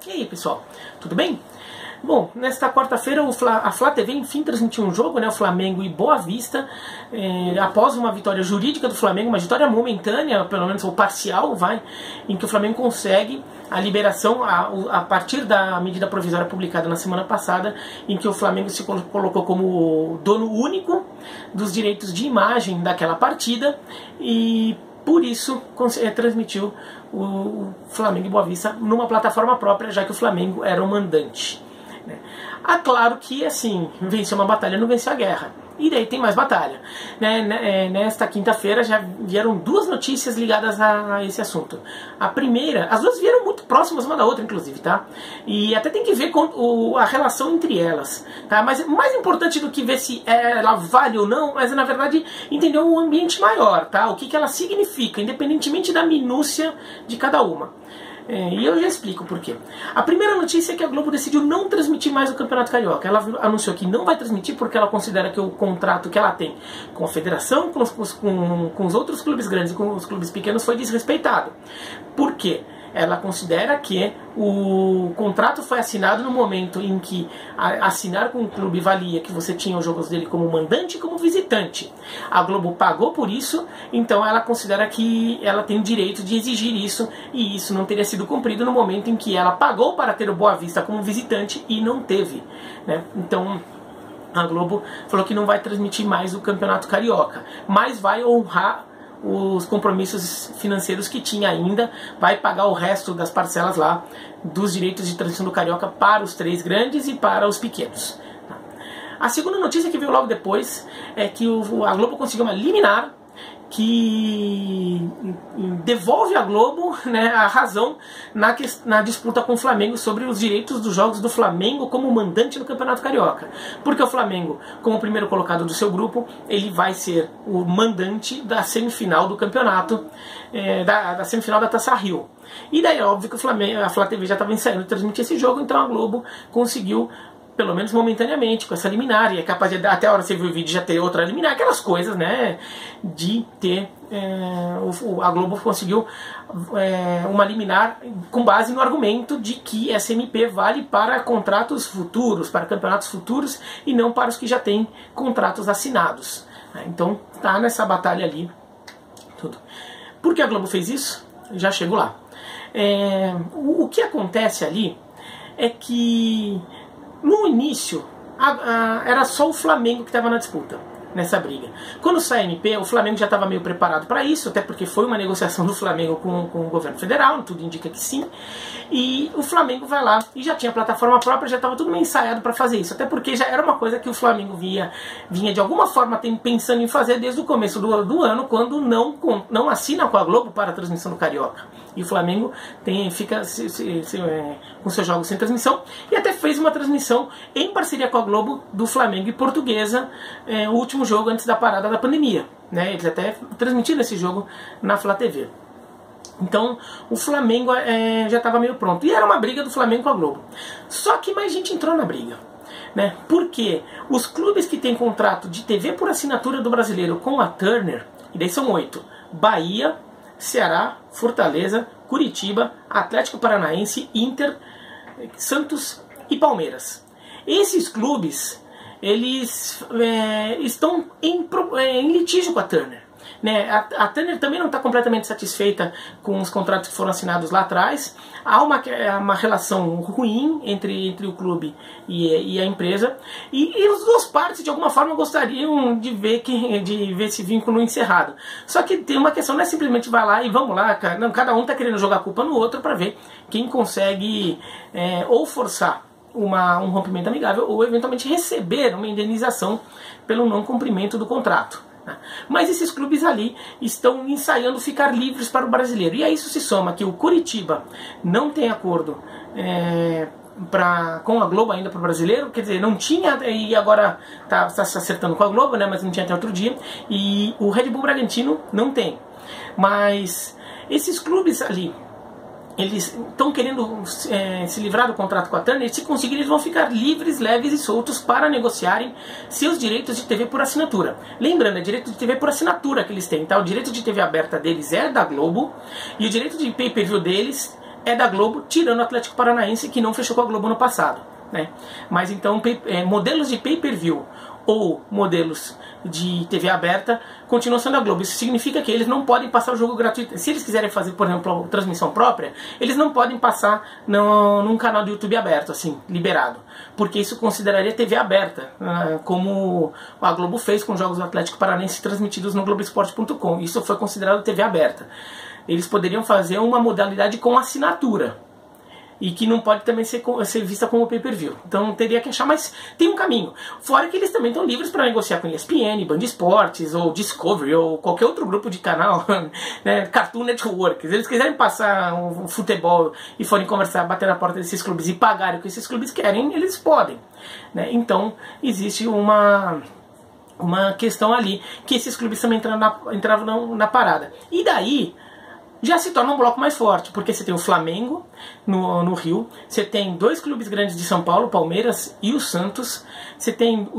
E aí, pessoal, tudo bem? Bom, nesta quarta-feira a Flá TV enfim transmitiu um jogo, né, o Flamengo e Boa Vista, após uma vitória jurídica do Flamengo, uma vitória momentânea, pelo menos ou parcial, em que o Flamengo consegue a liberação a partir da medida provisória publicada na semana passada, em que o Flamengo se colocou como dono único dos direitos de imagem daquela partida e por isso transmitiu o Flamengo e Boa Vista numa plataforma própria, já que o Flamengo era o mandante. Claro que assim, venceu uma batalha não venceu a guerra. E daí tem mais batalha. Nesta quinta-feira já vieram duas notícias ligadas a esse assunto. A primeira, as duas vieram muito próximas uma da outra, inclusive, tá? E até tem que ver com a relação entre elas, tá? Mas mais importante do que ver se ela vale ou não, mas na verdade entender o ambiente maior, tá? O que ela significa, independentemente da minúcia de cada uma. E eu já explico por quê. A primeira notícia é que a Globo decidiu não transmitir mais o Campeonato Carioca. Ela anunciou que não vai transmitir porque ela considera que o contrato que ela tem com a federação, com os outros clubes grandes e com os clubes pequenos foi desrespeitado. Por quê? Ela considera que o contrato foi assinado no momento em que assinar com o clube valia que você tinha os jogos dele como mandante e como visitante. A Globo pagou por isso, então ela considera que ela tem o direito de exigir isso, e isso não teria sido cumprido no momento em que ela pagou para ter o Boa Vista como visitante e não teve, né? Então a Globo falou que não vai transmitir mais o Campeonato Carioca, mas vai honrar os compromissos financeiros que tinha ainda, vai pagar o resto das parcelas lá dos direitos de transmissão do Carioca para os três grandes e para os pequenos. A segunda notícia que veio logo depois é que a Globo conseguiu uma liminar que devolve à Globo, né, a razão na disputa com o Flamengo sobre os direitos dos jogos do Flamengo como mandante no Campeonato Carioca. Porque o Flamengo, como primeiro colocado do seu grupo, ele vai ser o mandante da semifinal do campeonato, da semifinal da Taça Rio. E daí é óbvio que a Flá TV já estava ensaiando de transmitir esse jogo, então a Globo conseguiu, pelo menos momentaneamente, com essa liminar, e é capaz de até a hora que você viu o vídeo já ter outra liminar, aquelas coisas, né, de ter, a Globo conseguiu uma liminar com base no argumento de que essa MP vale para contratos futuros, para campeonatos futuros, e não para os que já têm contratos assinados. Então tá nessa batalha ali, tudo. Por que a Globo fez isso? Já chego lá. O que acontece ali é que no início, era só o Flamengo que estava na disputa, nessa briga. Quando sai a MP, o Flamengo já estava meio preparado para isso, até porque foi uma negociação do Flamengo com o governo federal, tudo indica que sim. E o Flamengo vai lá e já tinha plataforma própria, já estava tudo meio ensaiado para fazer isso. Até porque já era uma coisa que o Flamengo vinha de alguma forma pensando em fazer desde o começo do ano, quando não assina com a Globo para a transmissão do Carioca. E o Flamengo fica com seus jogos sem transmissão, e até fez uma transmissão em parceria com a Globo do Flamengo e Portuguesa, o último jogo antes da parada da pandemia, né? Eles até transmitiram esse jogo na Flá TV. Então o Flamengo já estava meio pronto, e era uma briga do Flamengo com a Globo. Só que mais gente entrou na briga, né? Porque os clubes que têm contrato de TV por assinatura do Brasileiro com a Turner, e daí são 8, Bahia, Ceará, Fortaleza, Curitiba, Atlético Paranaense, Inter, Santos e Palmeiras. Esses clubes, eles estão em litígio com a Turner, né? A Turner também não está completamente satisfeita com os contratos que foram assinados lá atrás. Há uma relação ruim entre o clube e a empresa, e as duas partes de alguma forma gostariam de ver esse vínculo encerrado. Só que tem uma questão, não é simplesmente vai lá e vamos lá, cara. Não, cada um está querendo jogar a culpa no outro para ver quem consegue ou forçar um rompimento amigável ou eventualmente receber uma indenização pelo não cumprimento do contrato. Mas esses clubes ali estão ensaiando ficar livres para o brasileiro. E a isso se soma que o Curitiba não tem acordo com a Globo ainda para o brasileiro. Quer dizer, não tinha, e agora está se acertando com a Globo, né, mas não tinha até outro dia. E o Red Bull Bragantino não tem. Mas esses clubes ali, eles estão querendo se livrar do contrato com a Turner, e se conseguir eles vão ficar livres, leves e soltos para negociarem seus direitos de TV por assinatura. Lembrando, é direito de TV por assinatura que eles têm, tá? O direito de TV aberta deles é da Globo, e o direito de pay-per-view deles é da Globo, tirando o Atlético Paranaense, que não fechou com a Globo no passado, né? Mas então, modelos de pay-per-view ou modelos de TV aberta continuam sendo a Globo. Isso significa que eles não podem passar o jogo gratuito. Se eles quiserem fazer, por exemplo, transmissão própria, eles não podem passar num canal do YouTube aberto, assim, liberado, porque isso consideraria TV aberta, como a Globo fez com os jogos do Atlético Paranaense transmitidos no Globoesporte.com. Isso foi considerado TV aberta. Eles poderiam fazer uma modalidade com assinatura, e que não pode também ser vista como pay-per-view. Então teria que achar, mas tem um caminho. Fora que eles também estão livres para negociar com ESPN, Band Esportes, ou Discovery, ou qualquer outro grupo de canal, né, Cartoon Network. Se eles quiserem passar um futebol e forem conversar, bater na porta desses clubes e pagarem o que esses clubes querem, eles podem, né? Então existe uma questão ali, que esses clubes também entravam na parada. E daí já se torna um bloco mais forte, porque você tem o Flamengo no Rio, você tem dois clubes grandes de São Paulo, Palmeiras e o Santos, você tem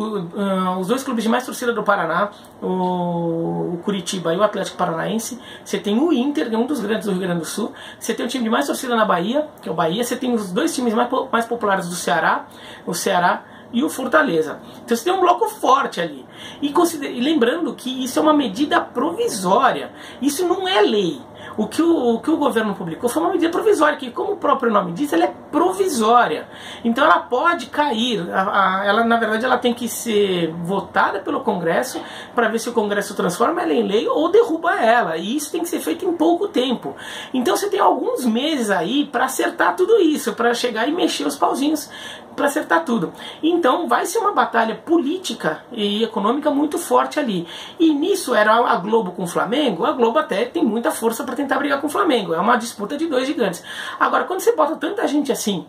os dois clubes de mais torcida do Paraná, o Curitiba e o Atlético Paranaense, você tem o Inter, um dos grandes do Rio Grande do Sul, você tem o time de mais torcida na Bahia, que é o Bahia, você tem os dois times mais populares do Ceará, o Ceará e o Fortaleza. Então você tem um bloco forte ali. E lembrando que isso é uma medida provisória, isso não é lei. O que o governo publicou foi uma medida provisória, que, como o próprio nome diz, ela é provisória. Então ela pode cair. Ela, na verdade, ela tem que ser votada pelo Congresso para ver se o Congresso transforma ela em lei ou derruba ela. E isso tem que ser feito em pouco tempo. Então você tem alguns meses aí para acertar tudo isso, para chegar e mexer os pauzinhos para acertar tudo. Então vai ser uma batalha política e econômica muito forte ali. E nisso era a Globo com o Flamengo. A Globo até tem muita força para tentar brigar com o Flamengo. É uma disputa de dois gigantes. Agora, quando você bota tanta gente assim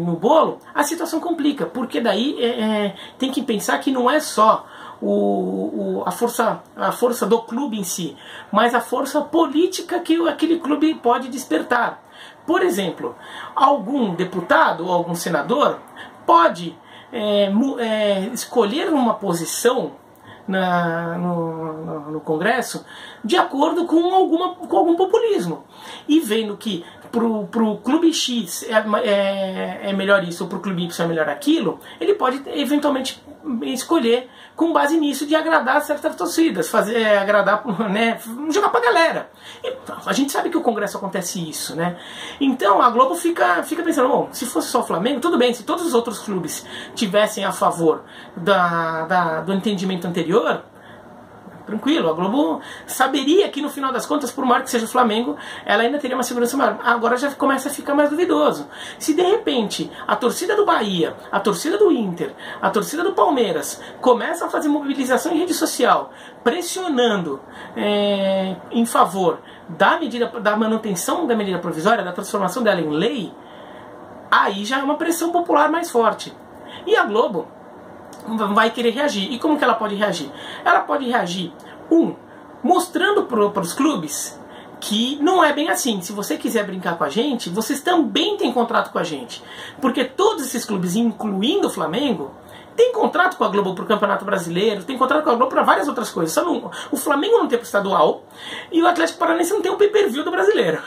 no bolo, a situação complica, porque daí tem que pensar que não é só a força do clube em si, mas a força política que aquele clube pode despertar. Por exemplo, algum deputado ou algum senador pode escolher uma posição no Congresso de acordo com algum populismo, e vendo que pro clube X é melhor isso, ou pro clube Y é melhor aquilo, ele pode eventualmente escolher com base nisso de agradar certas torcidas, agradar, né, jogar pra galera. E a gente sabe que o Congresso acontece isso, né? Então a Globo fica pensando, bom, se fosse só o Flamengo, tudo bem, se todos os outros clubes tivessem a favor do entendimento anterior, tranquilo, a Globo saberia que no final das contas, por maior que seja o Flamengo, ela ainda teria uma segurança maior. Agora já começa a ficar mais duvidoso. Se de repente a torcida do Bahia, a torcida do Inter, a torcida do Palmeiras começam a fazer mobilização em rede social, pressionando em favor da manutenção da medida provisória, da transformação dela em lei, aí já é uma pressão popular mais forte. E a Globo vai querer reagir. E como que ela pode reagir? Ela pode reagir, mostrando para os clubes que não é bem assim. Se você quiser brincar com a gente, vocês também têm contrato com a gente. Porque todos esses clubes, incluindo o Flamengo, tem contrato com a Globo para o Campeonato Brasileiro, tem contrato com a Globo para várias outras coisas. Só o Flamengo não tem para o estadual e o Atlético Paranaense não tem o pay-per-view do Brasileiro.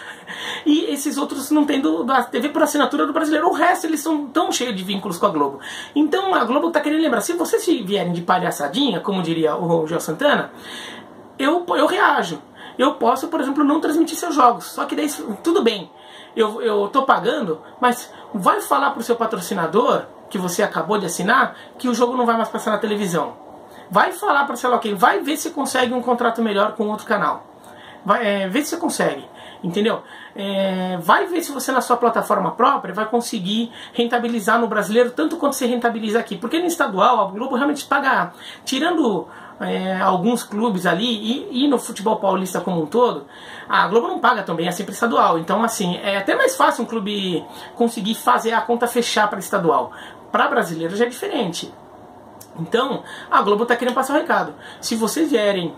E esses outros não tem da TV por assinatura do Brasileiro. O resto, eles são tão cheios de vínculos com a Globo. Então a Globo está querendo lembrar, se vocês vierem de palhaçadinha, como diria o João Santana, eu reajo. Eu posso, por exemplo, não transmitir seus jogos. Só que daí, tudo bem, eu estou pagando, mas vai falar para o seu patrocinador que você acabou de assinar que o jogo não vai mais passar na televisão. Vai falar para sei lá quem, vai ver se consegue um contrato melhor com outro canal. Vai ver se você consegue, entendeu? Vai ver se você na sua plataforma própria vai conseguir rentabilizar no Brasileiro tanto quanto você rentabiliza aqui. Porque no estadual a Globo realmente paga, tirando alguns clubes ali e no futebol paulista como um todo, a Globo não paga também, é sempre estadual. Então assim, é até mais fácil um clube conseguir fazer a conta fechar para estadual. Para brasileiro já é diferente. Então a Globo está querendo passar o recado. Se vocês vierem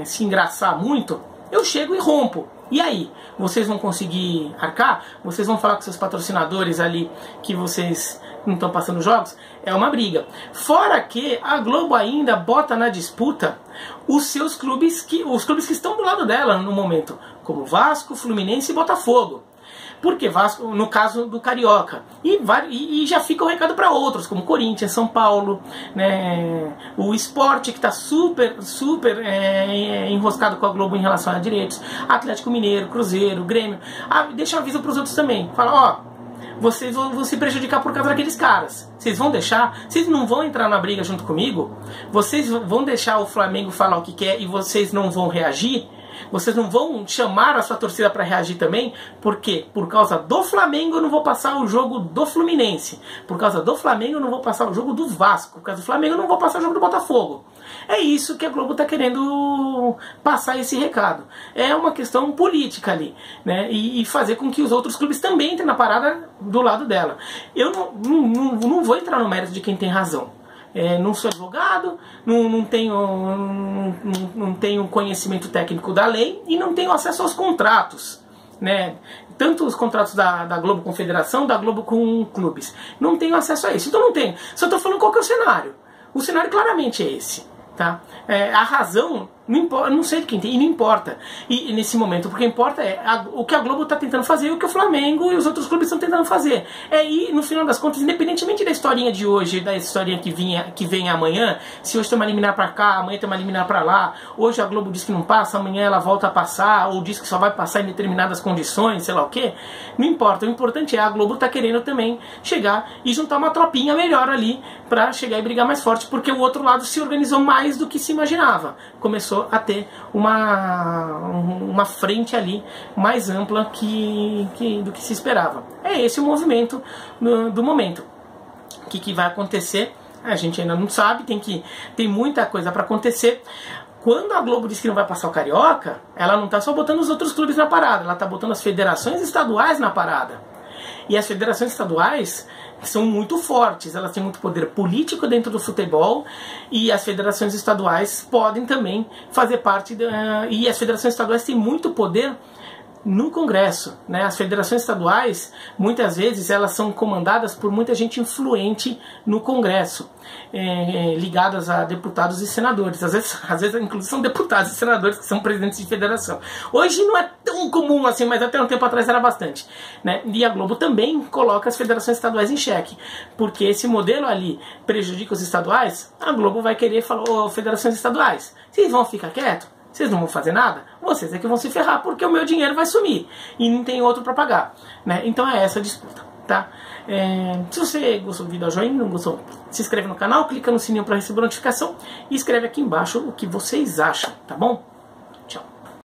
se engraçar muito, eu chego e rompo. E aí? Vocês vão conseguir arcar? Vocês vão falar com seus patrocinadores ali que vocês não estão passando jogos? É uma briga. Fora que a Globo ainda bota na disputa os seus clubes, os clubes que estão do lado dela no momento, como Vasco, Fluminense e Botafogo. Porque Vasco, no caso do Carioca, e já fica o recado para outros, como Corinthians, São Paulo, né, o Sport, que está super enroscado com a Globo em relação a direitos, Atlético Mineiro, Cruzeiro, Grêmio. Deixa um aviso para os outros também. Fala, ó, vocês vão se prejudicar por causa daqueles caras. Vocês vão deixar? Vocês não vão entrar na briga junto comigo? Vocês vão deixar o Flamengo falar o que quer e vocês não vão reagir? Vocês não vão chamar a sua torcida para reagir também? Por quê? Por causa do Flamengo eu não vou passar o jogo do Fluminense. Por causa do Flamengo eu não vou passar o jogo do Vasco. Por causa do Flamengo eu não vou passar o jogo do Botafogo. É isso que a Globo está querendo passar esse recado. É uma questão política ali, né? E fazer com que os outros clubes também entrem na parada do lado dela. Eu não vou entrar no mérito de quem tem razão. Não sou advogado, não tenho conhecimento técnico da lei e não tenho acesso aos contratos, né? Tanto os contratos da Globo com Federação, da Globo com clubes. Não tenho acesso a isso. Então não tenho. Só estou falando qual que é o cenário. O cenário claramente é esse. Tá? A razão, não importa, não sei de quem tem, e não importa. E nesse momento, o que importa é o que a Globo está tentando fazer e o que o Flamengo e os outros clubes estão tentando fazer. E no final das contas, independentemente da historinha de hoje, da historinha que vem amanhã, se hoje tem uma liminar para cá, amanhã tem uma liminar para lá, hoje a Globo diz que não passa, amanhã ela volta a passar, ou diz que só vai passar em determinadas condições, sei lá o que, não importa. O importante é a Globo tá querendo também chegar e juntar uma tropinha melhor ali para chegar e brigar mais forte, porque o outro lado se organizou mais do que se imaginava. Começou a ter uma frente ali mais ampla do que se esperava. É esse o movimento do momento. O que vai acontecer? A gente ainda não sabe, tem muita coisa para acontecer. Quando a Globo diz que não vai passar o Carioca, ela não está só botando os outros clubes na parada, ela está botando as federações estaduais na parada. E as federações estaduais são muito fortes, elas têm muito poder político dentro do futebol, e as federações estaduais podem também fazer parte e as federações estaduais têm muito poder no Congresso, né? As federações estaduais, muitas vezes, elas são comandadas por muita gente influente no Congresso, ligadas a deputados e senadores. Às vezes, inclusive, são deputados e senadores que são presidentes de federação. Hoje não é tão comum assim, mas até um tempo atrás era bastante, né? E a Globo também coloca as federações estaduais em xeque, porque esse modelo ali prejudica os estaduais. A Globo vai querer falar, ô, federações estaduais, vocês vão ficar quietos? Vocês não vão fazer nada? Vocês é que vão se ferrar, porque o meu dinheiro vai sumir e não tem outro para pagar, né? Então é essa a disputa, tá? Se você gostou do vídeo, dá joinha, não gostou, se inscreve no canal, clica no sininho para receber notificação e escreve aqui embaixo o que vocês acham, tá bom?